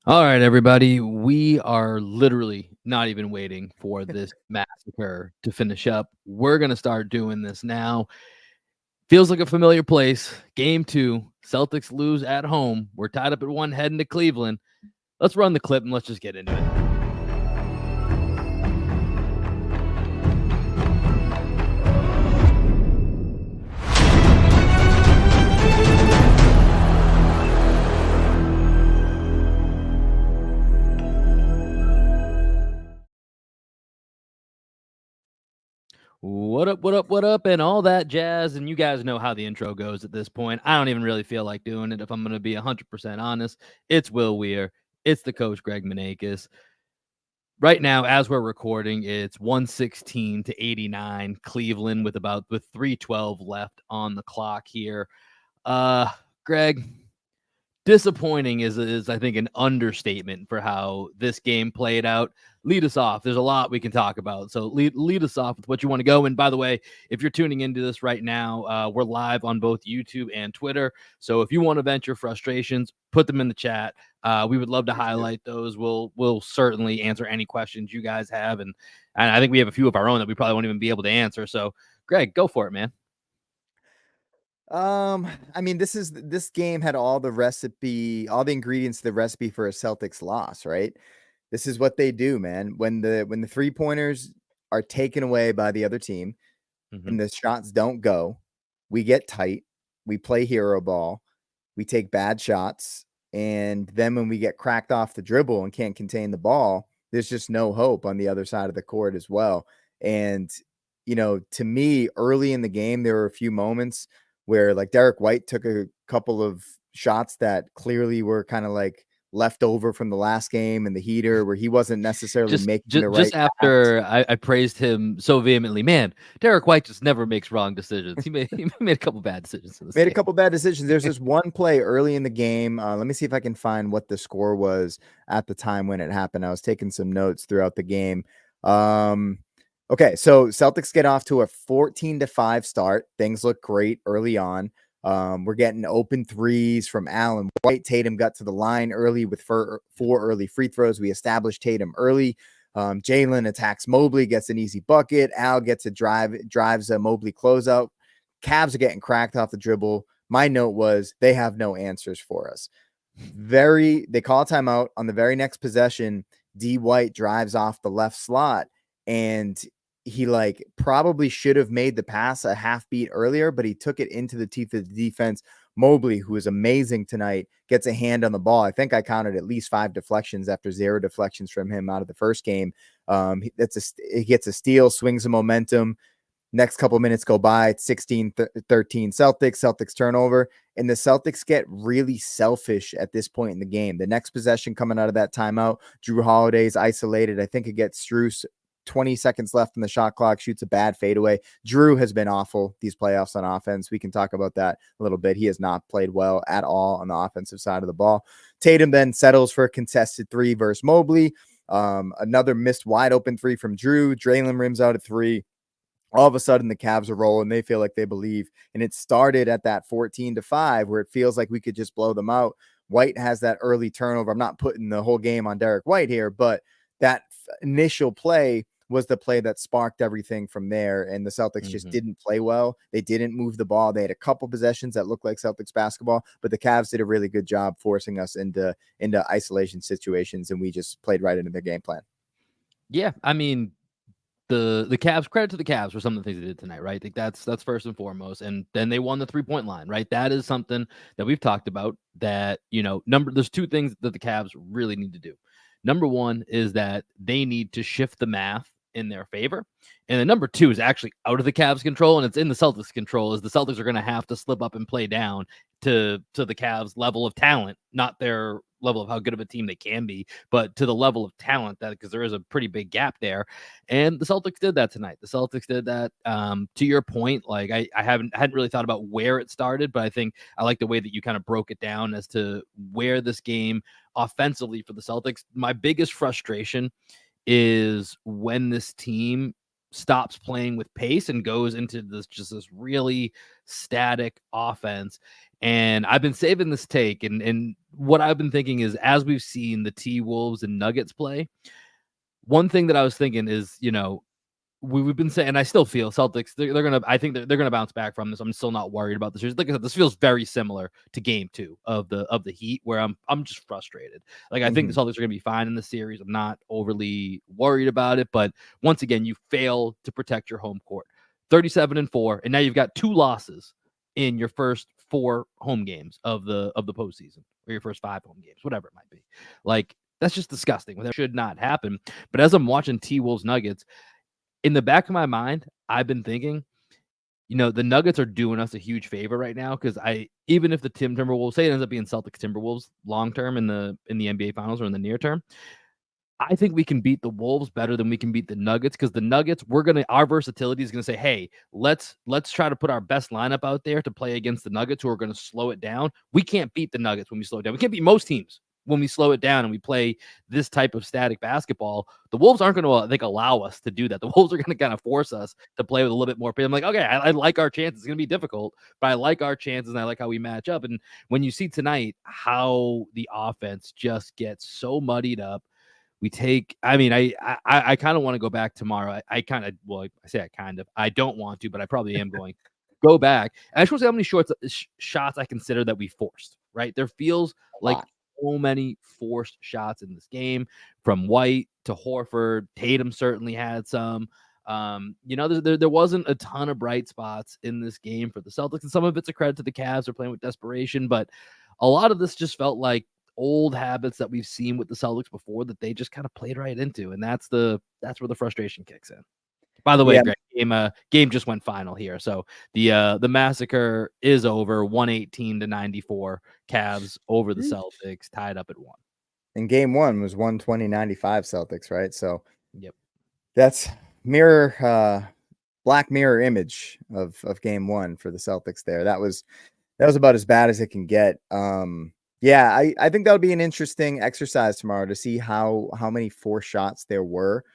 All right, everybody. We are literally not even waiting for this massacre to finish up. We're going to start doing this now. Feels like a familiar place. Game 2. Celtics lose at home. We're tied up at 1 heading to Cleveland. Let's run the clip and let's just get into it. What up, what up, what up, and all that jazz. And you guys know how the intro goes at this point. I don't even really feel like doing it if I'm going to be 100% honest. It's Will Weir. It's the coach, Greg Manakis. Right now, as we're recording, it's 116 to 89 Cleveland with 3:12 left on the clock here. Greg, disappointing is I think an understatement for how this game played out. Lead us off. There's a lot we can talk about, so lead us off with what you want to go. And by the way, if you're tuning into this right now, we're live on both YouTube and Twitter, so if you want to vent your frustrations, put them in the chat. We would love to highlight those. We'll certainly answer any questions you guys have, and I think we have a few of our own that we probably won't even be able to answer. So Greg, go for it, man. I mean, this game had all the ingredients to the recipe for a Celtics loss, right? This is what they do, man. When the 3-pointers are taken away by the other team and the shots don't go, we get tight, we play hero ball, we take bad shots, and then when we get cracked off the dribble and can't contain the ball, there's just no hope on the other side of the court as well. And to me, early in the game, there were a few moments where like Derek White took a couple of shots that clearly were kind of like left over from the last game and the heater, where he wasn't necessarily making the right just after I praised him so vehemently. Man, Derek White just never makes wrong decisions. He made a couple bad decisions. A couple bad decisions. There's this one play early in the game. Let me see if I can find what the score was at the time when it happened. I was taking some notes throughout the game. Okay, so Celtics get off to a 14-5 start. Things look great early on. We're getting open threes from Allen White. Tatum got to the line early with 4 early free throws. We established Tatum early. Jalen attacks Mobley, gets an easy bucket. Al gets a drives a Mobley closeout. Cavs are getting cracked off the dribble. My note was they have no answers for us. They call a timeout on the very next possession. D White drives off the left slot, and he probably should have made the pass a half beat earlier, but he took it into the teeth of the defense. Mobley, who is amazing tonight, gets a hand on the ball. I think I counted at least 5 deflections after 0 deflections from him out of the first game. He gets a steal, swings the momentum. Next couple minutes go by. It's 16-13 Celtics turnover, and the Celtics get really selfish at this point in the game. The next possession coming out of that timeout, Drew Holiday's isolated. I think it gets Strus. 20 seconds left in the shot clock, shoots a bad fadeaway. Drew has been awful these playoffs on offense. We can talk about that a little bit. He has not played well at all on the offensive side of the ball. Tatum then settles for a contested 3 versus Mobley. Another missed wide open 3 from Drew. Draylon rims out a 3. All of a sudden, the Cavs are rolling. They feel like they believe. And it started at that 14-5 where it feels like we could just blow them out. White has that early turnover. I'm not putting the whole game on Derek White here, but that initial play was the play that sparked everything from there. And the Celtics just didn't play well. They didn't move the ball. They had a couple possessions that looked like Celtics basketball, but the Cavs did a really good job forcing us into isolation situations, and we just played right into their game plan. Yeah, I mean, the Cavs, credit to the Cavs for some of the things they did tonight, right? I think that's first and foremost. And then they won the 3-point line, right? That is something that we've talked about, that, there's 2 things that the Cavs really need to do. Number 1 is that they need to shift the math in their favor. And then number 2 is actually out of the Cavs' control, and it's in the Celtics' control, is the Celtics are going to have to slip up and play down to the Cavs' level of talent, not their level of how good of a team they can be, but to the level of talent, that because there is a pretty big gap there. And the Celtics did that tonight. The Celtics did that. To your point, like I hadn't really thought about where it started, but I think I like the way that you kind of broke it down as to where this game offensively for the Celtics. My biggest frustration is when this team stops playing with pace and goes into this really static offense. And I've been saving this take, and what I've been thinking is, as we've seen the T-Wolves and Nuggets play, one thing that I was thinking is, we've been saying, and I still feel Celtics, they're gonna, I think they're gonna bounce back from this. I'm still not worried about the series. Like I said, this feels very similar to Game 2 of the Heat, where I'm just frustrated. Like I think the Celtics are gonna be fine in the series. I'm not overly worried about it, but once again, you fail to protect your home court. 37-4, and now you've got 2 losses in your first 4 home games of the postseason, or your first 5 home games, whatever it might be. Like that's just disgusting. That should not happen. But as I'm watching T-Wolves Nuggets, in the back of my mind, I've been thinking, the Nuggets are doing us a huge favor right now, because even if the Timberwolves, say it ends up being Celtics Timberwolves long term in the NBA Finals or in the near term, I think we can beat the Wolves better than we can beat the Nuggets, because the Nuggets, our versatility is going to say, hey, let's try to put our best lineup out there to play against the Nuggets, who are going to slow it down. We can't beat the Nuggets when we slow it down. We can't beat most teams when we slow it down and we play this type of static basketball. The Wolves aren't going to, I think, allow us to do that. The Wolves are going to kind of force us to play with a little bit more pace. I'm like, okay, I like our chances. It's going to be difficult, but I like our chances, and I like how we match up. And when you see tonight how the offense just gets so muddied up, I kind of want to go back tomorrow. I don't want to, but I probably am going to go back. And I just want to say how many shots I consider that we forced, right? There feels like so many forced shots in this game, from White to Horford. Tatum certainly had some. There wasn't a ton of bright spots in this game for the Celtics, and some of it's a credit to the Cavs. They're playing with desperation, but a lot of this just felt like old habits that we've seen with the Celtics before, that they just kind of played right into, and that's where the frustration kicks in. By the way, Greg, game just went final here, so the massacre is over. 118-94, Cavs over the Celtics, tied up at 1. And game 1 was 120-95 Celtics, right? So yep, that's black mirror image of game 1 for the Celtics there. That was about as bad as it can get. I think that'll be an interesting exercise tomorrow to see how many forced shots there were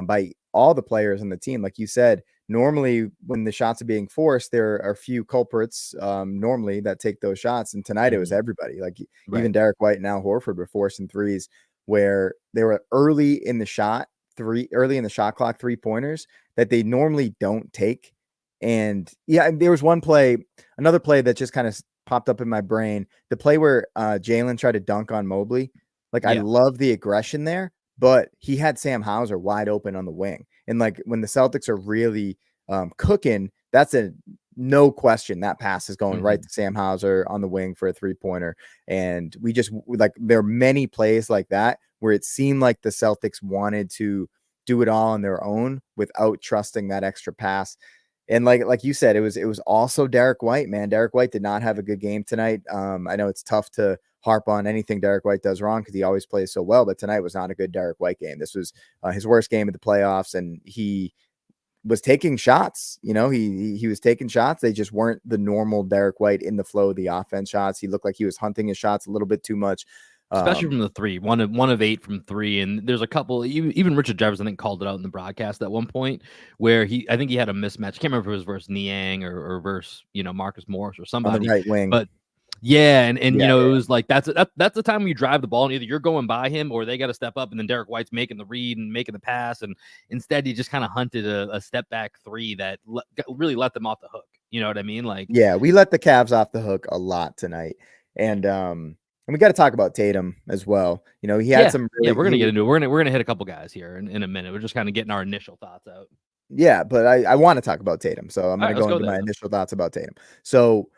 by all the players on the team. Like you said, normally when the shots are being forced, there are a few culprits normally that take those shots. And tonight it was everybody. Like even Derek White and Al Horford were forcing threes where they were early in the shot clock 3-pointers that they normally don't take. And there was another play that just kind of popped up in my brain. The play where Jalen tried to dunk on Mobley. I love the aggression there, but he had Sam Hauser wide open on the wing. And when the Celtics are really cooking, that's a no question. That pass is going right to Sam Hauser on the wing for a 3-pointer. And there are many plays like that where it seemed like the Celtics wanted to do it all on their own without trusting that extra pass. And like you said, it was also Derek White, man. Derek White did not have a good game tonight. I know it's tough to harp on anything Derek White does wrong because he always plays so well, but tonight was not a good Derek White game. This was his worst game of the playoffs, and he was taking shots. He was taking shots. They just weren't the normal Derek White in the flow of the offense shots. He looked like he was hunting his shots a little bit too much. Especially from the 3, one of 8 from 3, and there's a couple. Even Richard Jefferson, I think, called it out in the broadcast at one point where I think he had a mismatch. I can't remember if it was versus Niang or versus Marcus Morris or somebody on the right wing. But it was like that's the time when you drive the ball, and either you're going by him or they got to step up, and then Derek White's making the read and making the pass, and instead he just kind of hunted a step back 3 that really let them off the hook. You know what I mean? We let the Cavs off the hook a lot tonight, and we got to talk about Tatum as well. He had some. We're gonna get into it. We're gonna hit a couple guys here in a minute. We're just kind of getting our initial thoughts out. Yeah, but I want to talk about Tatum, so I'm gonna go into my initial thoughts about Tatum. So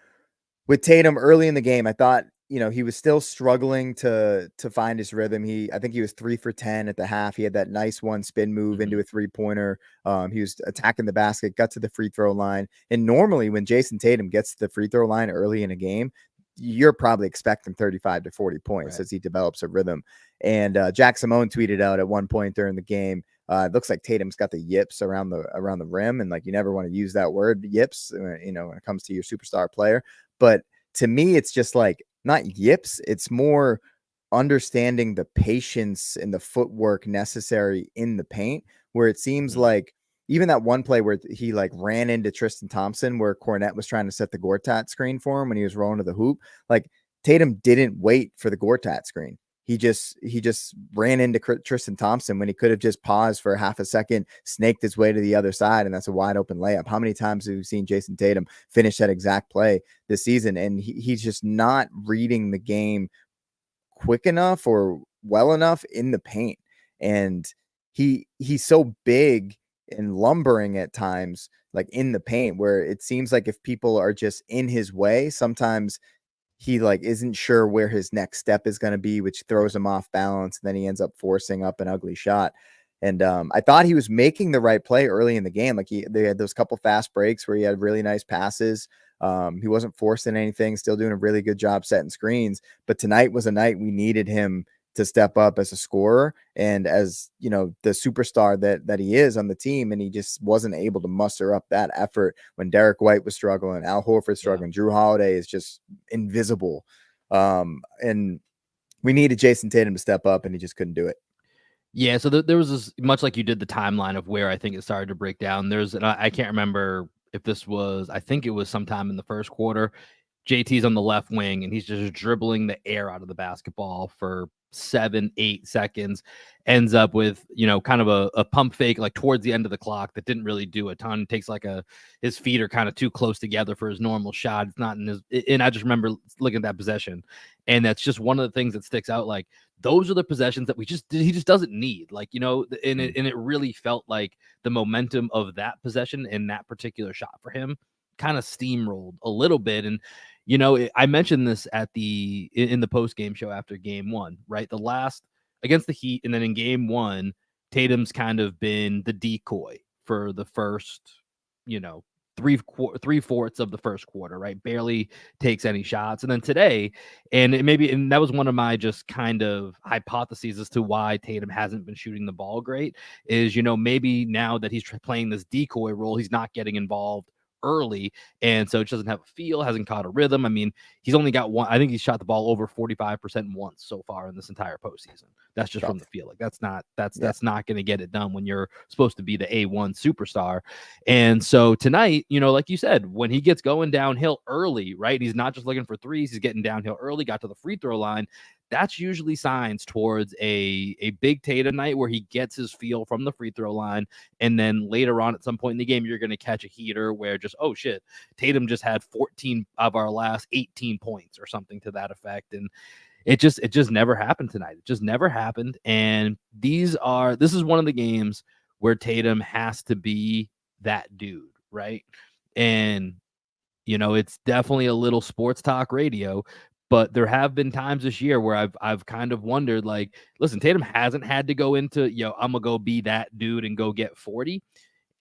with Tatum early in the game, I thought he was still struggling to find his rhythm. I think he was 3 for 10 at the half. He had that nice one spin move into a 3-pointer. He was attacking the basket, got to the free throw line, and normally when Jason Tatum gets to the free throw line early in a game, you're probably expecting 35 to 40 points as he develops a rhythm. And Jack Simone tweeted out at one point during the game, it looks like Tatum's got the yips around the rim. And you never want to use that word yips, when it comes to your superstar player. But to me, it's just not yips. It's more understanding the patience and the footwork necessary in the paint, where it seems like even that one play where he ran into Tristan Thompson, where Cornette was trying to set the Gortat screen for him when he was rolling to the hoop. Tatum didn't wait for the Gortat screen. He just ran into Tristan Thompson when he could have just paused for half a second, snaked his way to the other side, and that's a wide open layup. How many times have we seen Jason Tatum finish that exact play this season? And he's just not reading the game quick enough or well enough in the paint. And he's so big and lumbering at times, like in the paint, where it seems like if people are just in his way, sometimes he like isn't sure where his next step is going to be, which throws him off balance. And then he ends up forcing up an ugly shot. And I thought he was making the right play early in the game. Like they had those couple fast breaks where he had really nice passes. He wasn't forcing anything, still doing a really good job setting screens. But tonight was a night we needed him to step up as a scorer and as, you know, the superstar that he is on the team. And he just wasn't able to muster up that effort when Derek White was struggling, Al Horford struggling, Drew Holiday is just invisible. And we needed Jason Tatum to step up and he just couldn't do it. Yeah, so there was this, much like you did the timeline of where I think it started to break down. And I can't remember if this was, I think it was sometime in the first quarter. JT's on the left wing and he's just dribbling the air out of the basketball for 7-8 seconds, ends up with, you know, kind of a pump fake like towards the end of the clock that didn't really do a ton. Takes like his feet are kind of too close together for his normal shot. It's not in his, and I just remember looking at that possession, and that's just one of the things that sticks out. Like those are the possessions that he just doesn't need. Like, you know, and it really felt like the momentum of that possession and that particular shot for him kind of steamrolled a little bit. And you know, I mentioned this in the post game show after game one, right? The last against the Heat, and then in game one, Tatum's kind of been the decoy for the first, you know, three-fourths of the first quarter, right? Barely takes any shots. And then today, and that was one of my just kind of hypotheses as to why Tatum hasn't been shooting the ball great, is, you know, maybe now that he's playing this decoy role, he's not getting involved early, and so it doesn't have a feel, hasn't caught a rhythm. I mean, he's only got one. I think he's shot the ball over 45% once so far in this entire postseason. That's just from the field. Like that's not going to get it done when you're supposed to be the A1 superstar. And so tonight, you know, like you said, when he gets going downhill early, right? He's not just looking for threes, he's getting downhill early, got to the free throw line. That's usually signs towards a big Tatum night where he gets his feel from the free throw line. And then later on at some point in the game, you're going to catch a heater where just, oh shit, Tatum just had 14 of our last 18 points or something to that effect. And it just never happened tonight. It just never happened. And this is one of the games where Tatum has to be that dude, right? And you know, it's definitely a little sports talk radio, but there have been times this year where I've kind of wondered, like, listen, Tatum hasn't had to go into, I'm gonna go be that dude and go get 40.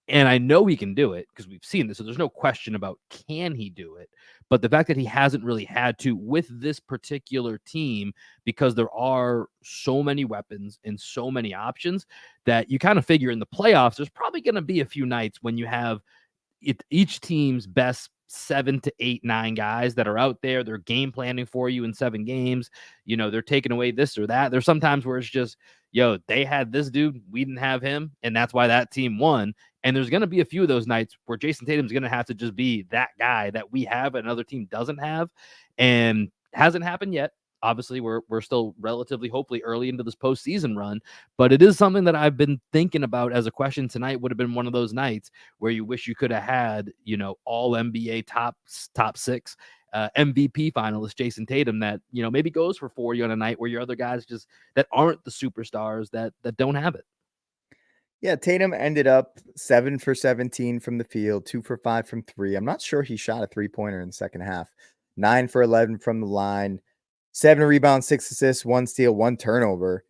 And I know he can do it because we've seen this. So there's no question about can he do it. But the fact that he hasn't really had to with this particular team, because there are so many weapons and so many options, that you kind of figure in the playoffs, there's probably going to be a few nights when you have each team's best 7 to 8, 9 guys that are out there. They're game planning for you in 7 games. You know, they're taking away this or that. There's sometimes where it's just, they had this dude, we didn't have him, and that's why that team won. And there's going to be a few of those nights where Jason Tatum's going to have to just be that guy that we have and another team doesn't have, and hasn't happened yet. Obviously, we're still relatively, hopefully, early into this postseason run, but it is something that I've been thinking about as a question tonight. Would have been one of those nights where you wish you could have had, all NBA top 6 MVP finalist Jason Tatum that, maybe goes for 40 on a night where your other guys just that aren't the superstars that don't have it. Yeah, Tatum ended up 7 for 17 from the field, 2 for 5 from 3. I'm not sure he shot a 3-pointer in the second half. 9 for 11 from the line. 7 rebounds, 6 assists, 1 steal, 1 turnover,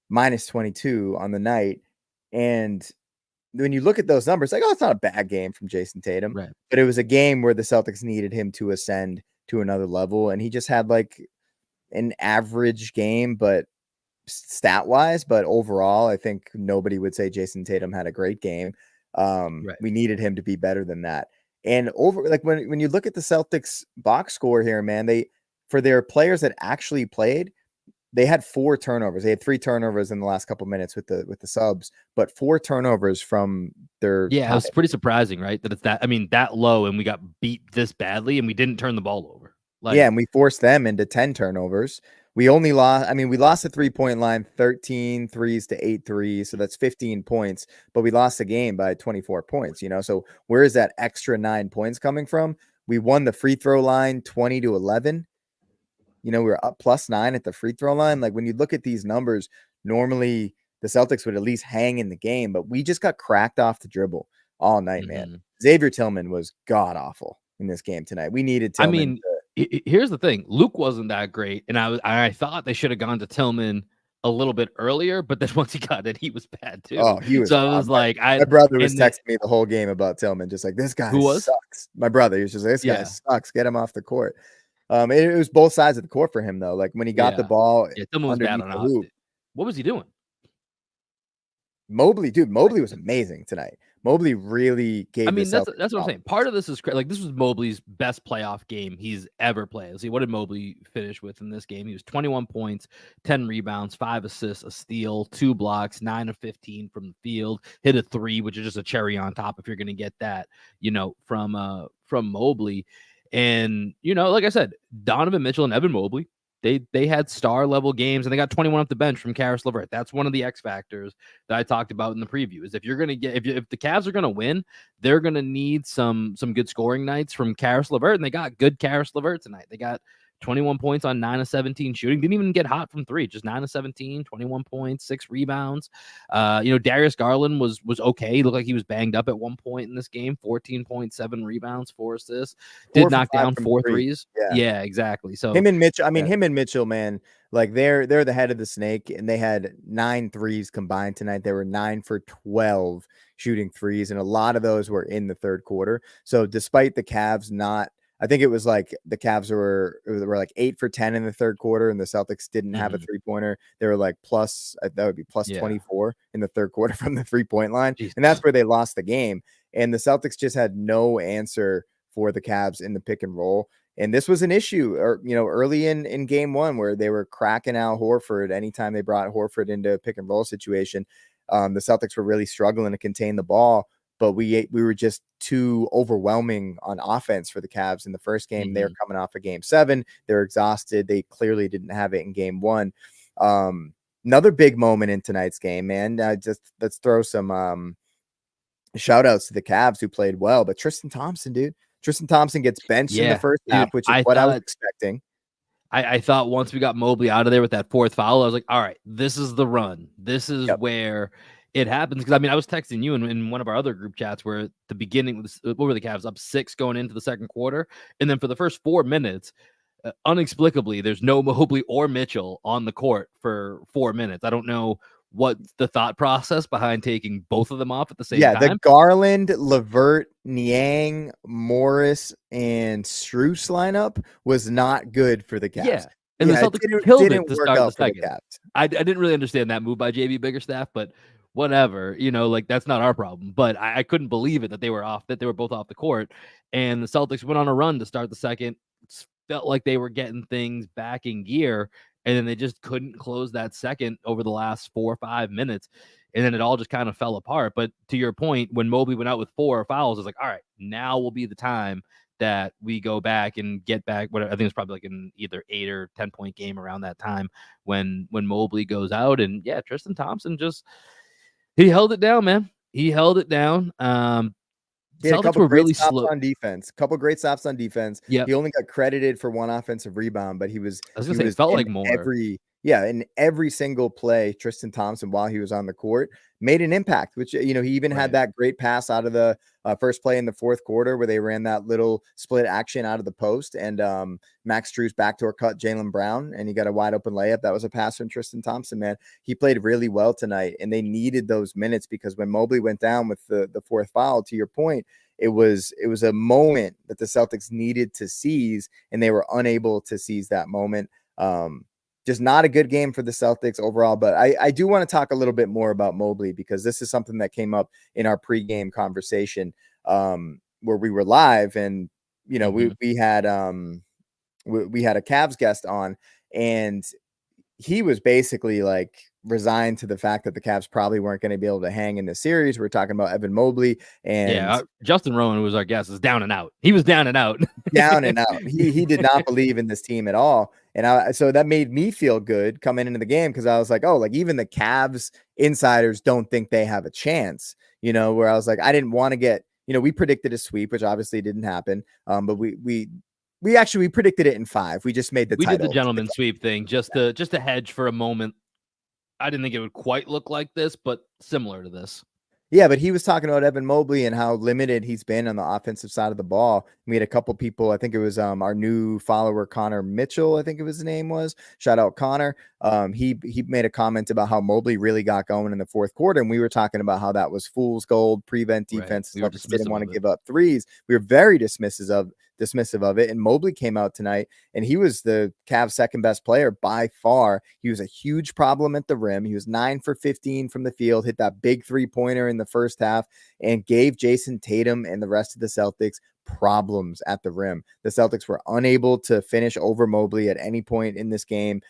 minus 22 on the night. And when you look at those numbers, like, it's not a bad game from Jason Tatum, right? But it was a game where the Celtics needed him to ascend to another level. And he just had like an average game, but stat-wise, but overall, I think nobody would say Jason Tatum had a great game. Right. We needed him to be better than that. And when you look at the Celtics box score here, man, for their players that actually played, they had 4 turnovers. They had 3 turnovers in the last couple minutes with the subs, but 4 turnovers from their it was pretty surprising, right? That it's that low and we got beat this badly and we didn't turn the ball over. Like, and we forced them into 10 turnovers. We only lost, I mean, we lost the 3-point line, 13 threes to 8 threes. So that's 15 points, but we lost the game by 24 points, So where is that extra 9 points coming from? We won the free throw line 20-11. We were up +9 at the free throw line. Like when you look at these numbers, normally the Celtics would at least hang in the game, but we just got cracked off the dribble all night, man. Xavier Tillman was god awful in this game tonight. We needed I Tillman. mean, here's the thing. Luke wasn't that great, and I thought they should have gone to Tillman a little bit earlier, but then once he got it, he was bad too. Oh, he was. So I was like, my brother was texting me the whole game about Tillman, just like, this guy who was? sucks. My brother, he was just like, this guy sucks. Get him off the court. It was both sides of the court for him though. Like when he got the ball Tillman was bad underneath the hoop. What was he doing? Mobley was amazing tonight. Mobley really gave. I mean, that's what I'm saying. Part of this is like this was Mobley's best playoff game he's ever played. Let's see, what did Mobley finish with in this game? He was 21 points, 10 rebounds, 5 assists, a steal, 2 blocks, 9 of 15 from the field, hit a 3, which is just a cherry on top if you're going to get that, from Mobley. And like I said, Donovan Mitchell and Evan Mobley, they had star level games, and they got 21 off the bench from CAVS LeVert. That's one of the X factors that I talked about in the preview. Is if you're gonna get if the Cavs are gonna win, they're gonna need some good scoring nights from CAVS LeVert, and they got good CAVS LeVert tonight. They got 21 points on 9 of 17 shooting. Didn't even get hot from 3. Just 9 of 17, 21 points, 6 rebounds. Darius Garland was okay. He looked like he was banged up at one point in this game. 14.7 rebounds, 4 assists. Did knock down 4 threes. Yeah, exactly. So him and Mitchell, him and Mitchell, man, like they're the head of the snake, and they had 9 threes combined tonight. They were 9 for 12 shooting threes, and a lot of those were in the third quarter. So despite the Cavs not, I think it was like the Cavs were like 8 for 10 in the third quarter, and the Celtics didn't have a 3-pointer. They were like that would be plus 24 in the third quarter from the 3-point line. Jeez. And that's where they lost the game. And the Celtics just had no answer for the Cavs in the pick and roll. And this was an issue, early in game 1, where they were cracking Al Horford anytime they brought Horford into a pick and roll situation. The Celtics were really struggling to contain the ball, but we were just too overwhelming on offense for the Cavs in the first game. They're coming off of game 7. They're exhausted. They clearly didn't have it in game 1. Another big moment in tonight's game, man. Just let's throw some shout outs to the Cavs who played well, but Tristan Thompson gets benched in the first half, which is what I was expecting. I thought once we got Mobley out of there with that 4th foul, I was like, all right, this is the run. This is where it happens. Because I was texting you in one of our other group chats where at the beginning, what were the Cavs up 6 going into the second quarter, and then for the first 4 minutes, inexplicably, there's no Mobley or Mitchell on the court for 4 minutes. I don't know what the thought process behind taking both of them off at the same time. The Garland, LeVert, Niang, Morris, and Strus lineup was not good for the Cavs. Yeah. And the Celtics killed it to start the second. I didn't really understand that move by JB Biggerstaff, but whatever, that's not our problem. But I couldn't believe it that they were both off the court. And the Celtics went on a run to start the second. Felt like they were getting things back in gear, and then they just couldn't close that second over the last 4 or 5 minutes. And then it all just kind of fell apart. But to your point, when Mobley went out with 4 fouls, it's like, all right, now will be the time that we go back and get back. What I think it's probably like an either 8 or 10 point game around that time when Mobley goes out. And Tristan Thompson he held it down, man. He held it down. Celtics were really slow on defense. Couple great stops on defense. Yeah, he only got credited for 1 offensive rebound, but he was. I was gonna say it felt like more. In every single play, Tristan Thompson, while he was on the court, made an impact. Which he even had that great pass out of the first play in the fourth quarter where they ran that little split action out of the post, and Max Strus backdoor cut Jaylen Brown, and he got a wide open layup. That was a pass from Tristan Thompson. Man, he played really well tonight, and they needed those minutes because when Mobley went down with the 4th foul, to your point, it was a moment that the Celtics needed to seize, and they were unable to seize that moment. Just not a good game for the Celtics overall, but I do want to talk a little bit more about Mobley because this is something that came up in our pregame conversation where we were live, and we had a Cavs guest on, and he was basically like resigned to the fact that the Cavs probably weren't going to be able to hang in the series. We're talking about Evan Mobley and Justin Rowan was our guest. Is down and out. He was down and out. down and out. He did not believe in this team at all. And so that made me feel good coming into the game, because I was like, oh, like even the Cavs insiders don't think they have a chance, where I was like, I didn't want to get, we predicted a sweep, which obviously didn't happen. But we predicted it in 5. We just made the title. We did the gentleman sweep thing just to hedge for a moment. I didn't think it would quite look like this, but similar to this. Yeah, but he was talking about Evan Mobley and how limited he's been on the offensive side of the ball. We had a couple people, I think it was our new follower, Connor Mitchell, I think it was his name was. Shout out Connor. He made a comment about how Mobley really got going in the fourth quarter, and we were talking about how that was fool's gold, prevent defense. Right. Didn't want to give up threes. We were very dismissive of it. And Mobley came out tonight, and he was the Cavs' second best player by far. He was a huge problem at the rim. He was 9 for 15 from the field, hit that big 3-pointer in the first half, and gave Jason Tatum and the rest of the Celtics problems at the rim. The Celtics were unable to finish over Mobley at any point in this game.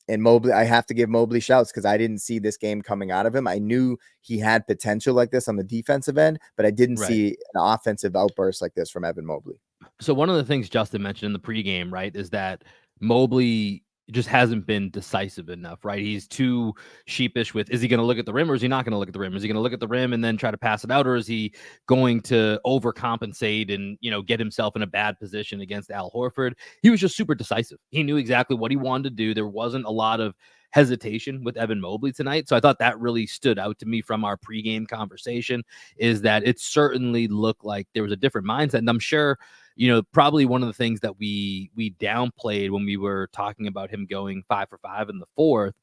And Mobley, I have to give Mobley shouts, because I didn't see this game coming out of him. I knew he had potential like this on the defensive end, but I didn't see an offensive outburst like this from Evan Mobley. So one of the things Justin mentioned in the pregame, right, is that Mobley just hasn't been decisive enough, right? He's too sheepish with, is he going to look at the rim, or is he not going to look at the rim? Is he going to look at the rim and then try to pass it out, or is he going to overcompensate and, get himself in a bad position against Al Horford? He was just super decisive. He knew exactly what he wanted to do. There wasn't a lot of hesitation with Evan Mobley tonight. So I thought that really stood out to me from our pregame conversation, is that it certainly looked like there was a different mindset. And I'm sure, probably one of the things that we downplayed when we were talking about him going 5 for 5 in the fourth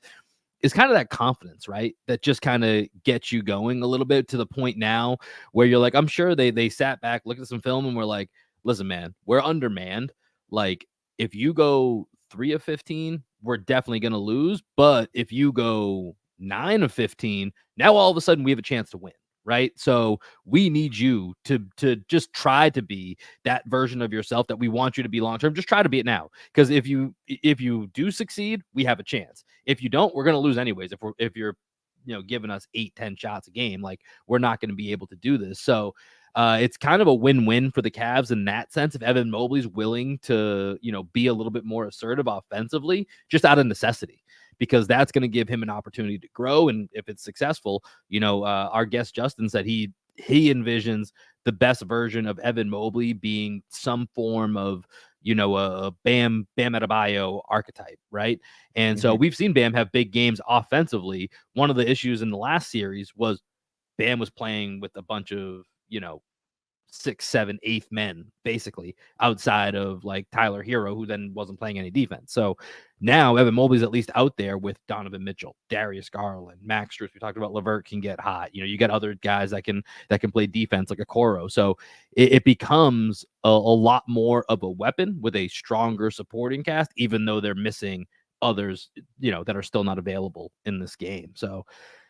is kind of that confidence, right? That just kind of gets you going a little bit, to the point now where you're like, I'm sure they sat back, looked at some film, and were like, listen, man, we're undermanned. Like, if you go 3 of 15, we're definitely going to lose. But if you go 9 of 15, now all of a sudden we have a chance to win. Right. So we need you to just try to be that version of yourself that we want you to be long term. Just try to be it now. Because if you do succeed, we have a chance. If you don't, we're going to lose anyways. If you're giving us 8-10 shots a game, like, we're not going to be able to do this. So it's kind of a win-win for the Cavs in that sense. If Evan Mobley's willing to, be a little bit more assertive offensively, just out of necessity, because that's going to give him an opportunity to grow. And if it's successful, our guest Justin said he envisions the best version of Evan Mobley being some form of, a Bam Adebayo archetype, right? And so we've seen Bam have big games offensively. One of the issues in the last series was Bam was playing with a bunch of, 6, 7, 8 men, basically, outside of like Tyler Hero, who then wasn't playing any defense. So now Evan Mobley's at least out there with Donovan Mitchell, Darius Garland, Max Strus. We talked about LeVert can get hot. You got other guys that can play defense, like a Okoro. So it becomes a lot more of a weapon with a stronger supporting cast, even though they're missing others, that are still not available in this game. So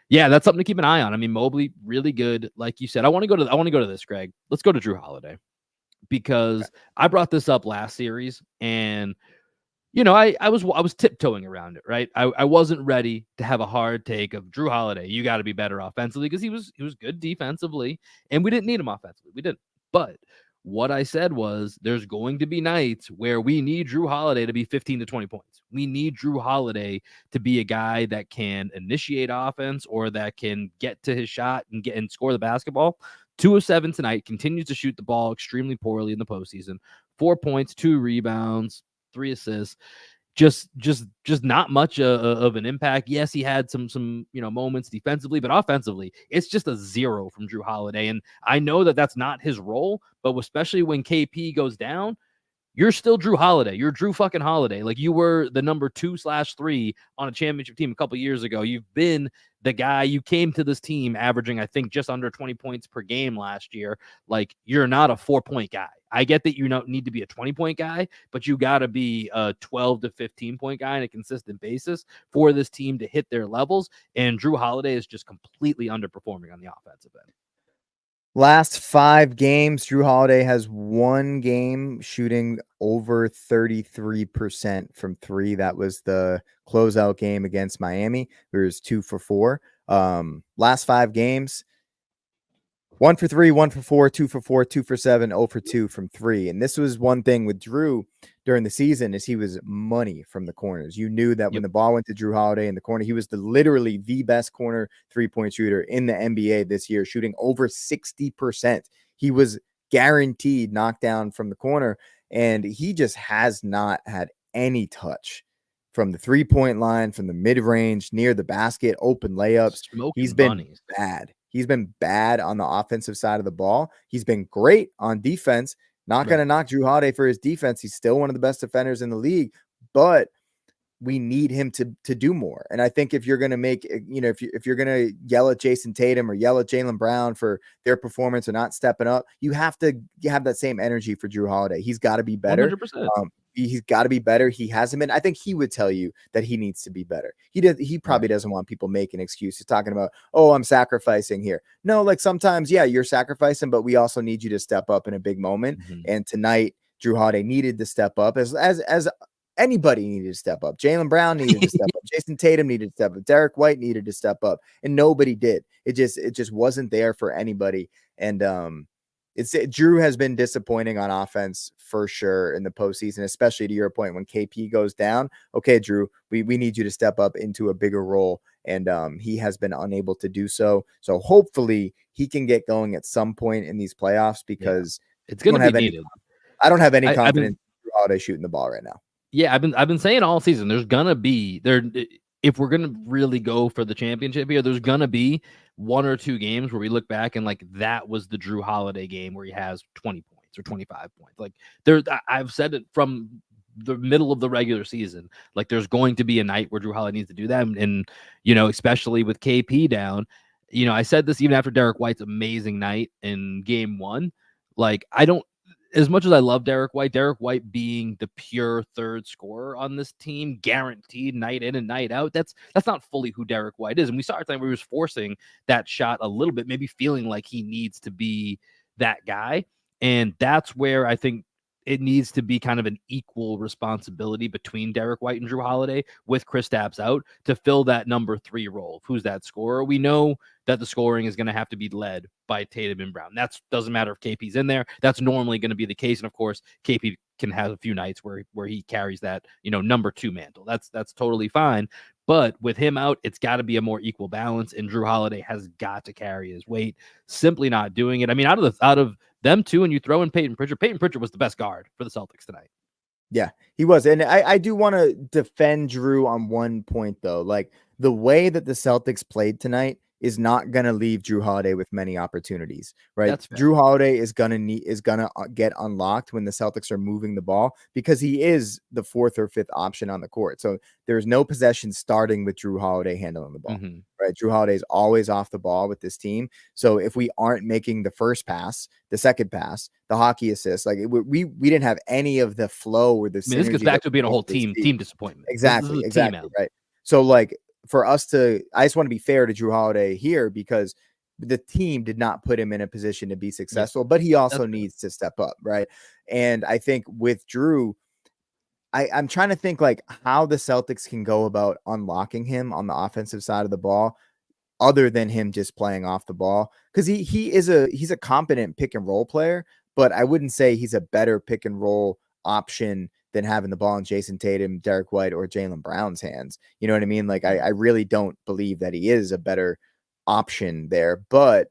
yeah, that's something to keep an eye on. I mean, Mobley, really good. Like you said, I want to go to this, Greg. Let's go to Drew Holiday, because I brought this up last series, and I was tiptoeing around it, right? I wasn't ready to have a hard take of Drew Holiday. You got to be better offensively, because he was good defensively, and we didn't need him offensively. We didn't. But what I said was, there's going to be nights where we need Drew Holiday to be 15 to 20 points. We need Drew Holiday to be a guy that can initiate offense, or that can get to his shot and score the basketball. 2 of 7 tonight, continues to shoot the ball extremely poorly in the postseason. 4 points, 2 rebounds, 3 assists. Just not much of an impact. Yes, he had some moments defensively, but offensively, it's just a 0 from Drew Holiday. And I know that that's not his role, but especially when KP goes down, you're still Drew Holiday. You're Drew fucking Holiday. Like, you were the number 2/3 on a championship team a couple years ago. You've been the guy. You came to this team averaging, I think, just under 20 points per game last year. Like, you're not a 4-point guy. I get that you don't need to be a 20-point guy, but you got to be a 12 to 15-point guy on a consistent basis for this team to hit their levels. And Drew Holiday is just completely underperforming on the offensive end. Last 5 games, Drew Holiday has 1 game shooting over 33% from 3. That was the closeout game against Miami. There was 2 for 4. Last 5 games, 1 for 3, 1 for 4, 2 for 4, 2 for 7, 0 for 2 from 3. And this was one thing with Drew during the season is he was money from the corners. You knew that when Yep. the ball went to Drew Holiday in the corner, he was literally the best corner three-point shooter in the NBA this year, shooting over 60%. He was guaranteed knockdown from the corner, and he just has not had any touch from the three-point line, from the mid-range, near the basket, open layups. He's Smoking been bunnies. bad. He's been bad on the offensive side of the ball. He's been great on defense. Not going to knock Drew Holiday for his defense. He's still one of the best defenders in the league, but we need him to do more. And I think if you're going to make, if you're going to yell at Jason Tatum or yell at Jaylen Brown for their performance or not stepping up, you have to have that same energy for Drew Holiday. He's got to be better. 100%. He's got to be better. He hasn't been. I think he would tell you that he needs to be better. He probably doesn't want people making excuses talking about, oh, I'm sacrificing here. No, like sometimes, yeah, you're sacrificing, but we also need you to step up in a big moment. Mm-hmm. And tonight, Drew Holiday needed to step up as anybody needed to step up. Jaylen Brown needed to step up. Jason Tatum needed to step up. Derek White needed to step up, and nobody did. It just wasn't there for anybody. And Drew has been disappointing on offense for sure in the postseason, especially to your point when KP goes down. Okay, Drew, we need you to step up into a bigger role, and he has been unable to do so. So hopefully he can get going at some point in these playoffs because it's going to be needed. I don't have any confidence in Drew Holiday shooting the ball right now. Yeah, I've been saying all season there's gonna be if we're gonna really go for the championship here, there's gonna be 1 or 2 games where we look back and like that was the Drew Holiday game where he has 20 points or 25 points. Like I've said it from the middle of the regular season. Like there's going to be a night where Drew Holiday needs to do that, and especially with KP down. I said this even after Derek White's amazing night in game 1. Like as much as I love Derek White being the pure third scorer on this team, guaranteed night in and night out, that's not fully who Derek White is. And we saw a time where he was forcing that shot a little bit, maybe feeling like he needs to be that guy. And that's where I think it needs to be kind of an equal responsibility between Derek White and Drew Holiday with Kristaps out to fill that number 3 role. Who's that scorer? We know that the scoring is going to have to be led by Tatum and Brown. That doesn't matter if KP's in there. That's normally going to be the case. And of course, KP can have a few nights where he carries that, number 2 mantle. That's totally fine. But with him out, it's got to be a more equal balance. And Drew Holiday has got to carry his weight. Simply not doing it. I mean, out of them two, and you throw in Peyton Pritchard. Peyton Pritchard was the best guard for the Celtics tonight. Yeah, he was. And I do want to defend Drew on one point, though. Like the way that the Celtics played tonight is not going to leave Drew Holiday with many opportunities, right? That's fair. Drew Holiday is going to get unlocked when the Celtics are moving the ball because he is the 4th or 5th option on the court. So there's no possession starting with Drew Holiday handling the ball, right? Drew Holiday is always off the ball with this team. So if we aren't making the first pass, the second pass, the hockey assist, like we didn't have any of the flow or the. I mean, this gets back to being a whole team disappointment. Exactly, right. So like. For us I just want to be fair to Drew Holiday here because the team did not put him in a position to be successful, but he also needs to step up, right? And I think with Drew, I'm trying to think like how the Celtics can go about unlocking him on the offensive side of the ball other than him just playing off the ball. Because he's a competent pick and roll player, but I wouldn't say he's a better pick and roll option than having the ball in Jason Tatum, Derek White, or Jaylen Brown's hands. You know what I mean? Like, I really don't believe that he is a better option there, but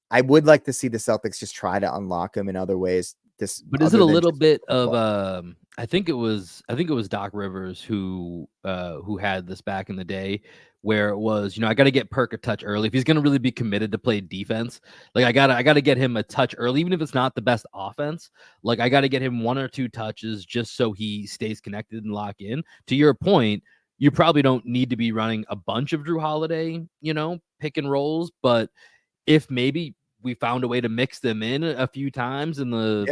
I would like to see the Celtics just try to unlock him in other ways. But is it a little bit of I think it was Doc Rivers who had this back in the day where it was, I got to get Perk a touch early. If he's going to really be committed to play defense, like I got to get him a touch early, even if it's not the best offense. Like I got to get him 1 or 2 touches just so he stays connected and lock in. To your point, you probably don't need to be running a bunch of Drew Holiday, pick and rolls, but if maybe we found a way to mix them in a few times in the,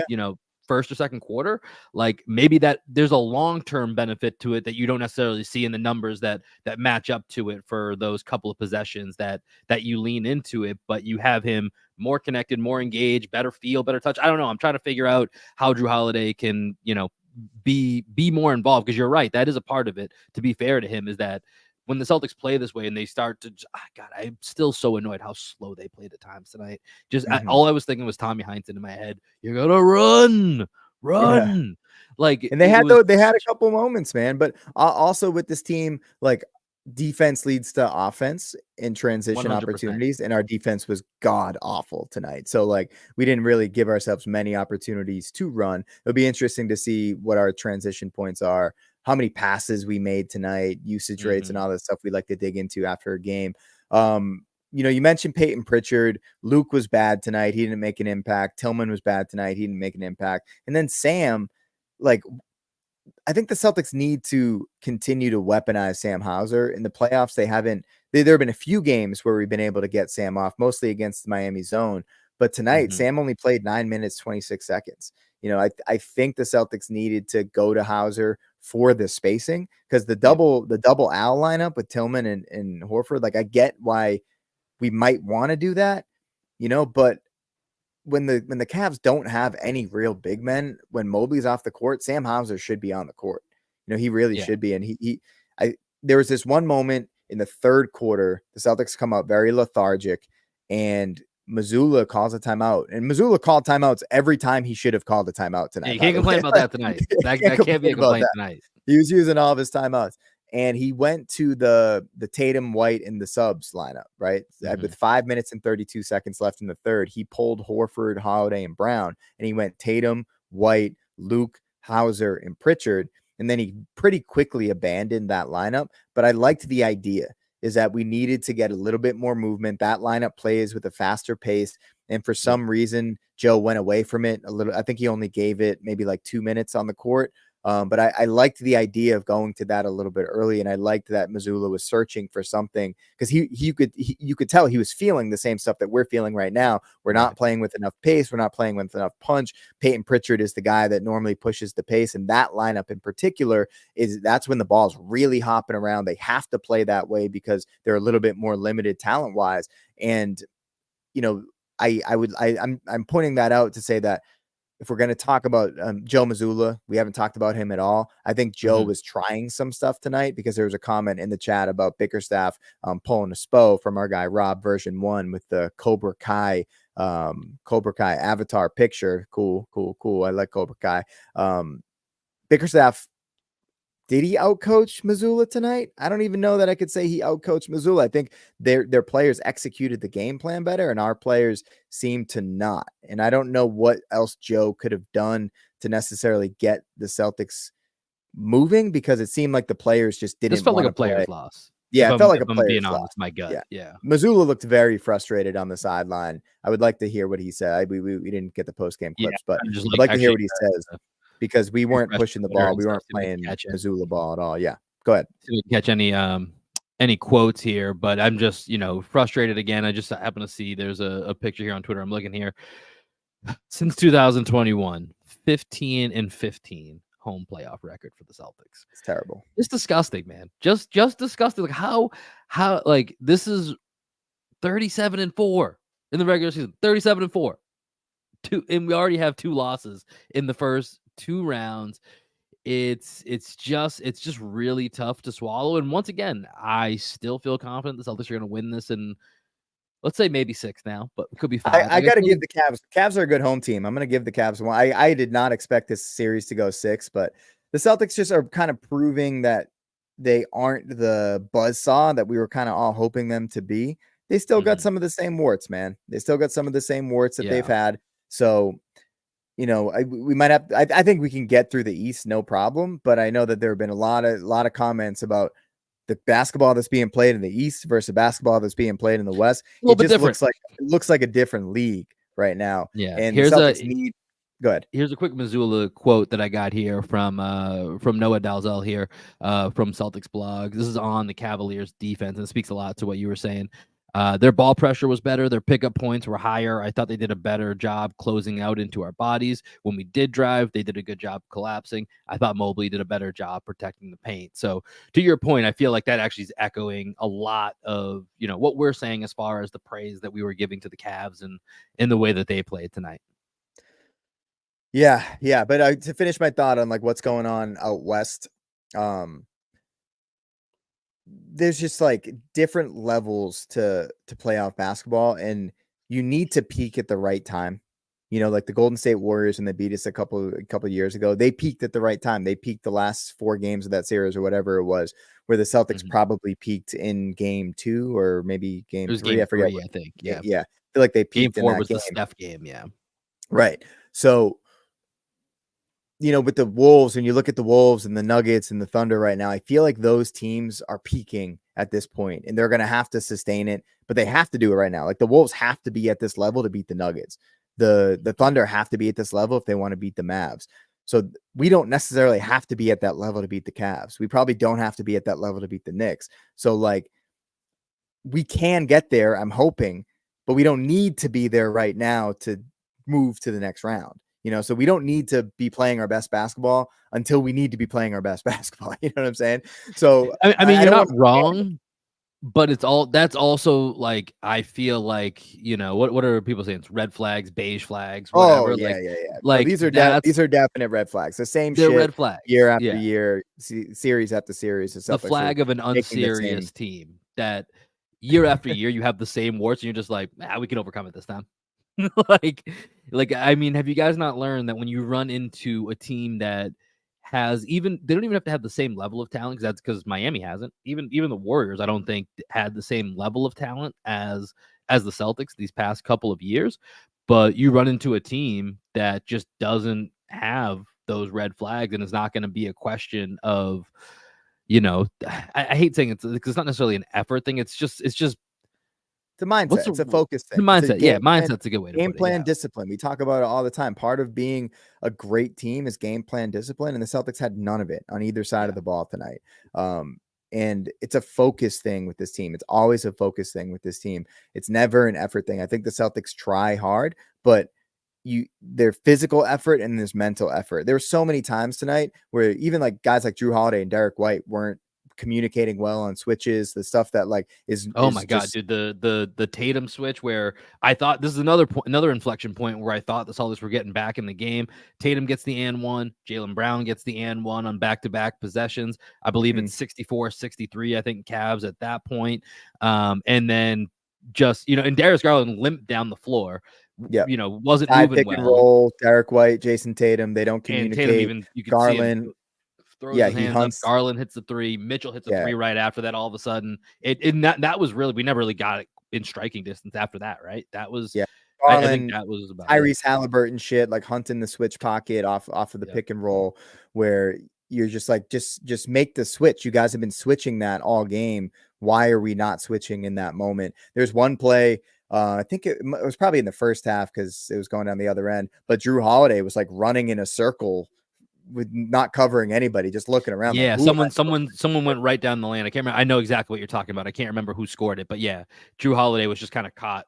first or second quarter, like maybe that there's a long-term benefit to it that you don't necessarily see in the numbers that match up to it for those couple of possessions that you lean into it, but you have him more connected, more engaged, better feel, better touch. I don't know. I'm trying to figure out how Drew Holiday can, be more involved, because you're right. That is a part of it. To be fair to him, is that when the Celtics play this way and they start to, God, I'm still so annoyed how slow they played at times tonight. Just all I was thinking was Tommy Heinsohn in my head. You're gonna run. Yeah. Like, And they had a couple moments, man. But also with this team, like, defense leads to offense in transition 100%. opportunities, and our defense was god awful tonight. So, like, we didn't really give ourselves many opportunities to run. It'll be interesting to see what our transition points are, how many passes we made tonight, usage rates, and all that stuff we like to dig into after a game. You mentioned Peyton Pritchard. Luke was bad tonight. He didn't make an impact. Tillman was bad tonight. He didn't make an impact. And then Sam, like, I think the Celtics need to continue to weaponize Sam Hauser. In the playoffs, there have been a few games where we've been able to get Sam off, mostly against the Miami zone. But tonight, Sam only played 9 minutes, 26 seconds. I think the Celtics needed to go to Hauser for the spacing, because the double Al lineup with Tillman and Horford, like, I get why we might want to do that, but when the Cavs don't have any real big men, when Mobley's off the court, Sam Hauser should be on the court. He really should be. And there was this one moment in the third quarter, the Celtics come out very lethargic, and Mazzulla calls a timeout. And Mazzulla called timeouts every time he should have called a timeout tonight. Yeah, you can't complain about that tonight. That can't be a complaint tonight. He was using all of his timeouts. And he went to the Tatum, White, and the subs lineup, right? With 5 minutes and 32 seconds left in the third, he pulled Horford, Holiday, and Brown, and he went Tatum, White, Luke, Hauser, and Pritchard. And then he pretty quickly abandoned that lineup. But I liked the idea, is that we needed to get a little bit more movement. That lineup plays with a faster pace. And for some reason, Joe went away from it a little. I think he only gave it maybe like 2 minutes on the court. But I liked the idea of going to that a little bit early, and I liked that Mazzulla was searching for something, because you could tell he was feeling the same stuff that we're feeling right now. We're not playing with enough pace. We're not playing with enough punch. Peyton Pritchard is the guy that normally pushes the pace, and that lineup in particular that's when the ball's really hopping around. They have to play that way because they're a little bit more limited talent wise. And I'm pointing that out to say that if we're going to talk about Joe Mazzulla, we haven't talked about him at all. I think Joe was trying some stuff tonight, because there was a comment in the chat about Bickerstaff pulling a SPO from our guy Rob version 1 with the Cobra Kai avatar picture. Cool. I like Cobra Kai. Bickerstaff, did he outcoach Mazzulla tonight? I don't even know that I could say he outcoached Mazzulla. I think their players executed the game plan better, and our players seemed to not. And I don't know what else Joe could have done to necessarily get the Celtics moving, because it seemed like the players just didn't. This felt like a player's loss. Yeah, it felt like a player's loss. My gut. Yeah. Mazzulla looked very frustrated on the sideline. I would like to hear what he said. We didn't get the post game clips, but I'd like to hear what he says. Because we weren't pushing the ball. We weren't playing Mazzulla ball at all. Yeah. Go ahead. So we can catch any quotes here, but I'm just, frustrated again. I just happen to see there's a picture here on Twitter. I'm looking here. Since 2021, 15-15 home playoff record for the Celtics. It's terrible. It's disgusting, man. Just disgusting. Like how like this is 37-4 in the regular season. 37-4. And we already have 2 losses in the first 2 rounds. It's just really tough to swallow. And once again, I still feel confident the Celtics are going to win this in, let's say, maybe 6 now, but it could be 5. I got to give the Cavs. Cavs are a good home team. I'm going to give the Cavs 1. I did not expect this series to go 6, but the Celtics just are kind of proving that they aren't the buzzsaw that we were kind of all hoping them to be. They still got some of the same warts, man. They still got some of the same warts that they've had. So, we might have. I think we can get through the East, no problem. But I know that there have been a lot of comments about the basketball that's being played in the East versus basketball that's being played in the West. It just looks like a different league right now. Yeah. And Go ahead. Here's a quick Mazzulla quote that I got here from Noah Dalzell here from Celtics blog. This is on the Cavaliers defense, and it speaks a lot to what you were saying. Their ball pressure was better. Their pickup points were higher. I thought they did a better job closing out into our bodies. When we did drive, they did a good job collapsing. I thought Mobley did a better job protecting the paint. So to your point, I feel like that actually is echoing a lot of, what we're saying as far as the praise that we were giving to the Cavs and in the way that they played tonight. Yeah, yeah. But to finish my thought on like what's going on out west, there's just like different levels to playoff basketball, and you need to peak at the right time. Like the Golden State Warriors, and they beat us a couple years ago. They peaked at the right time. They peaked the last 4 games of that series or whatever it was, where the Celtics probably peaked in game 2 or maybe It game was 3. game I forget. 3, I think. Yeah. Yeah, I feel like they Game peaked in 4 that was game. the Steph game. Yeah. Right. So with the Wolves, when you look at the Wolves and the Nuggets and the Thunder right now, I feel like those teams are peaking at this point, and they're going to have to sustain it, but they have to do it right now. Like the Wolves have to be at this level to beat the Nuggets. The Thunder have to be at this level if they want to beat the Mavs. So we don't necessarily have to be at that level to beat the Cavs. We probably don't have to be at that level to beat the Knicks. So like we can get there, I'm hoping, but we don't need to be there right now to move to the next round. So we don't need to be playing our best basketball until we need to be playing our best basketball. You know what I'm saying? So I mean, I you're don't not want wrong, but that's also like, I feel like, what are people saying? It's red flags, beige flags, Oh whatever. yeah, Like, yeah, yeah. No, like these are definite red flags. The same they're shit red flags. year after Yeah. year, series after series. The The Celtics are flag of an making the same. unserious team that year after year you have the same warts and you're just like, we can overcome it this time. like, I mean, have you guys not learned that when you run into a team that they don't even have to have the same level of talent, because that's because Miami hasn't. Even the Warriors, I don't think, had the same level of talent as the Celtics these past couple of years. But you run into a team that just doesn't have those red flags, and it's not going to be a question of, I hate saying it's not necessarily an effort thing. It's just It's a mindset. It's a focus the thing. It's a mindset. Yeah, game plan, mindset's a good way to put it. Yeah. discipline. We talk about it all the time. Part of being a great team is game plan discipline, and the Celtics had none of it on either side of the ball tonight. And it's a focus thing with this team. It's always a focus thing with this team. It's never an effort thing. I think the Celtics try hard, but their physical effort and this mental effort. There were so many times tonight where even like guys like Drew Holiday and Derek White weren't communicating well on switches, the stuff that like is my God, dude, the Tatum switch, where I thought this is another inflection point where I thought the Celtics were getting back in the game. Tatum gets the and one, Jaylen Brown gets the and one on back-to-back possessions. I believe it's 64-63, I think, Cavs at that point. And then just, and Darius Garland limped down the floor. Yeah, wasn't moving pick well. and roll, Derek White, Jason Tatum, they don't communicate. And Tatum, even you could Garland, see him throws his hands up. Garland hits the 3. Mitchell hits the 3 right after that. All of a sudden, that was really, we never really got it in striking distance after that, right? That was Garland, I think that was about Tyrese Halliburton shit, like hunting the switch pocket off of the pick and roll, where you're just like, just make the switch. You guys have been switching that all game. Why are we not switching in that moment? There's one play. I think it was probably in the first half because it was going down the other end. But Drew Holiday was like running in a circle with not covering anybody, just looking around. Yeah, like, someone went right down the lane. I can't remember. I know exactly what you're talking about. I can't remember who scored it, but yeah, Drew Holiday was just kind of caught.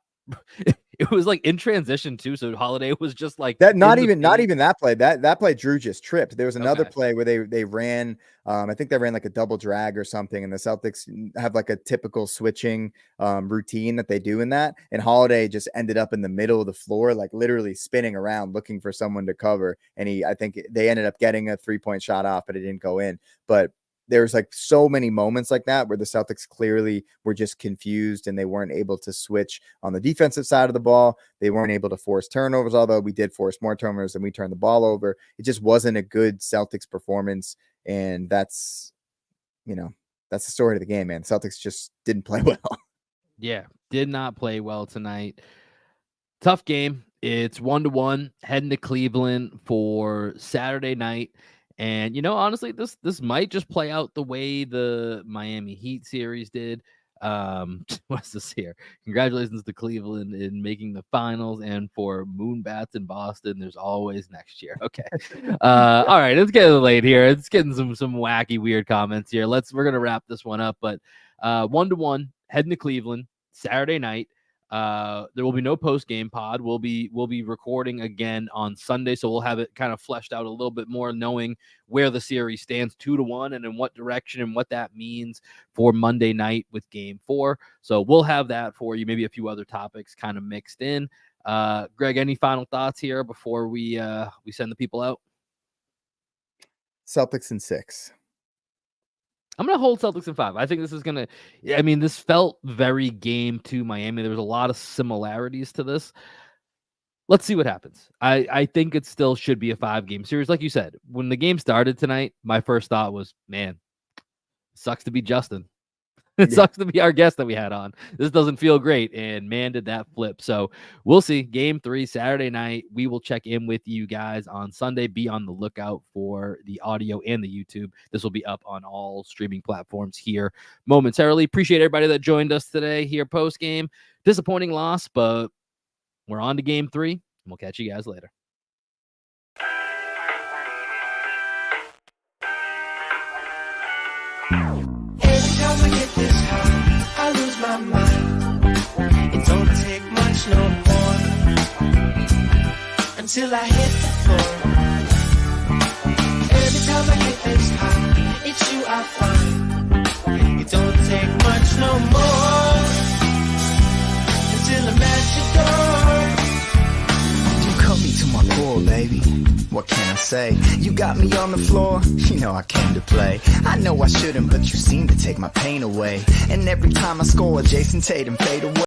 It was like in transition too, so Holiday was just like that. Not even that play. That play, Drew just tripped. There was another play where they ran. I think they ran like a double drag or something, and the Celtics have like a typical switching routine that they do in that. And Holiday just ended up in the middle of the floor, like literally spinning around looking for someone to cover. And I think they ended up getting a 3-point shot off, but it didn't go in. But there's like so many moments like that where the Celtics clearly were just confused and they weren't able to switch on the defensive side of the ball. They weren't able to force turnovers, although we did force more turnovers than we turned the ball over. It just wasn't a good Celtics performance. And that's the story of the game, man. Celtics just didn't play well. Yeah, did not play well tonight. Tough game. It's 1-1 heading to Cleveland for Saturday night. And honestly, this might just play out the way the Miami Heat series did. What's this here? Congratulations to Cleveland in making the finals, and for Moonbats in Boston, there's always next year. Okay. All right, it's getting late here. It's getting some wacky, weird comments here. We're gonna wrap this one up, but 1-1 heading to Cleveland Saturday night. There will be no post-game pod. We'll be recording again on Sunday, so we'll have it kind of fleshed out a little bit more, knowing where the series stands 2-1 and in what direction and what that means for Monday night with Game 4. So we'll have that for you, maybe a few other topics kind of mixed in. Greg, any final thoughts here before we send the people out? Celtics in 6. I'm going to hold Celtics in 5. I think this is going to, I mean, this felt very Game 2 Miami. There was a lot of similarities to this. Let's see what happens. I think it still should be a 5-game series. Like you said, when the game started tonight, my first thought was, man, sucks to be Justin. It sucks to be our guest that we had on. This doesn't feel great. And man, did that flip. So we'll see. Game 3, Saturday night. We will check in with you guys on Sunday. Be on the lookout for the audio and the YouTube. This will be up on all streaming platforms here momentarily. Appreciate everybody that joined us today here post game. Disappointing loss, but we're on to Game 3. And we'll catch you guys later. I get this high, I lose my mind. It don't take much no more until I hit the floor. Every time I get this high, it's you I find. It don't take much no more until I'm at your door. You cut me to my core, baby. What can I say? You got me on the floor, you know I came to play. I know I shouldn't, but you seem to take my pain away. And every time I score, Jason Tatum fade away.